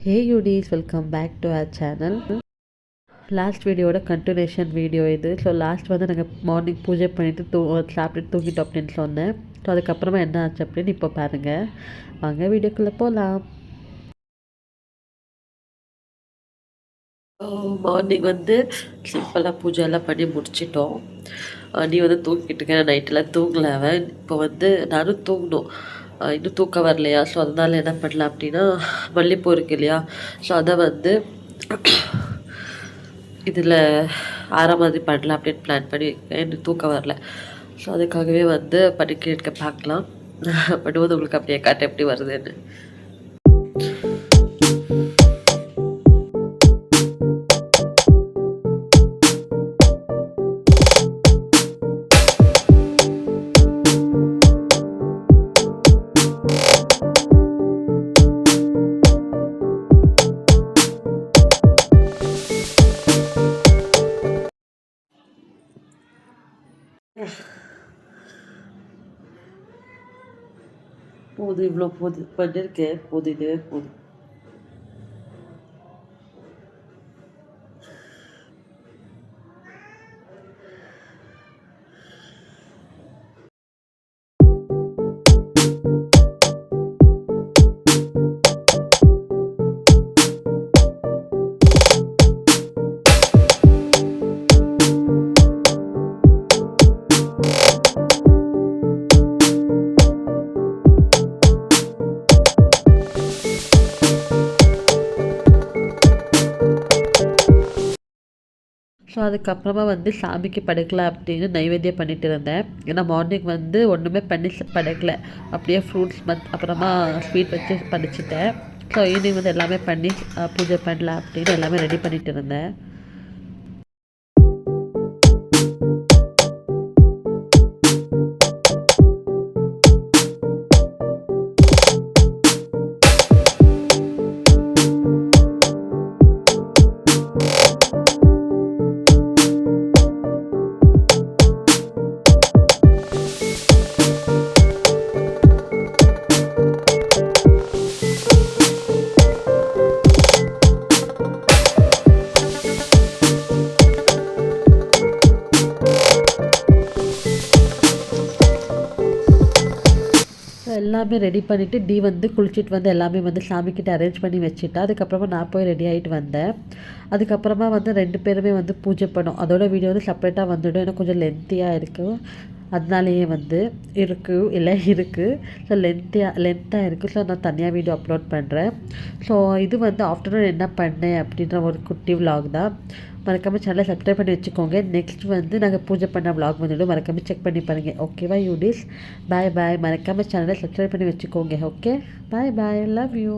ஹே யூடிஸ், welcome back to our channel. Last வீடியோட continuation video இது. ஸோ லாஸ்ட் வந்து நாங்கள் மார்னிங் பூஜை பண்ணிவிட்டு சாப்பிட்டுட்டு தூங்கிட்டோம் அப்படின்னு சொன்னேன். ஸோ அதுக்கப்புறமா என்ன ஆச்சு அப்படின்னு இப்போ பாருங்கள். வாங்க வீடியோக்குள்ளே போகலாம். மார்னிங் வந்து சிம்பிளாக பூஜை எல்லாம் பண்ணி முடிச்சிட்டோம். நீ வந்து தூங்கிட்டு இருக்க, நைட்டெல்லாம் தூங்கலை அவன். இப்போ வந்து நானும் தூங்கணும், இன்னும் தூக்கம் வரலையா. ஸோ அதனால் என்ன பண்ணலாம் அப்படின்னா, மல்லிகைப்பூ இருக்கு இல்லையா, ஸோ அதை வந்து இதில் ஆற மாதிரி பண்ணலாம் அப்படின்னு பிளான் பண்ணி எனக்கு தூக்கம் வரல. ஸோ அதுக்காகவே வந்து படிக்க பார்க்கலாம். பண்ணும்போது உங்களுக்கு அப்படியே காட்ட எப்படி வருதுன்னு. போதும், இவ்வளோ போதும் பண்ணியிருக்கேன், போதும், இதுவே போதும். ஸோ அதுக்கப்புறமா வந்து சாமிக்கு படைக்கலாம் அப்படின்னு நைவேத்தியம் பண்ணிட்டு இருந்தேன். ஏன்னா மார்னிங் வந்து ஒன்றுமே பண்ணி படைக்கல, அப்படியே ஃப்ரூட்ஸ் அப்புறமா ஸ்வீட் வச்சு படைச்சிட்டேன். ஸோ ஈவினிங் வந்து எல்லாமே பண்ணி பூஜை பண்ணலாம் அப்படின்னு எல்லாமே ரெடி பண்ணிட்டு இருந்தேன். எல்லாமே ரெடி பண்ணிவிட்டு டி வந்து குளிச்சுட்டு வந்து எல்லாமே வந்து சாமிக்கிட்ட அரேஞ்ச் பண்ணி வச்சுட்டா. அதுக்கப்புறமா நான் போய் ரெடி ஆகிட்டு வந்தேன். அதுக்கப்புறமா வந்து 2 பேருமே வந்து பூஜை பண்ணோம். அதோட வீடியோ வந்து செப்பரேட்டாக வந்துடும், ஏன்னா கொஞ்சம் லென்த்தியாக இருக்கும். அதனாலேயே வந்து இருக்குது. ஸோ லென்த்தாக இருக்குது. ஸோ நான் தனியாக வீடியோ அப்லோட் பண்ணுறேன். ஸோ இது வந்து ஆஃப்டர்நூன் என்ன பண்ணேன் அப்படின்ற ஒரு குட்டி விலாக் தான். மறக்காமல் சேனலை சப்ஸ்கிரைப் பண்ணி வச்சுக்கோங்க. நெக்ஸ்ட் வந்து நாங்கள் பூஜை பண்ண விலாக் வந்துடும், மறக்காமல் செக் பண்ணி பாருங்கள். ஓகேவா யூடிஸ்? பாய் பாய். மறக்காமல் சேனலை சப்ஸ்கிரைப் பண்ணி வச்சுக்கோங்க. Okay, bye bye, love you.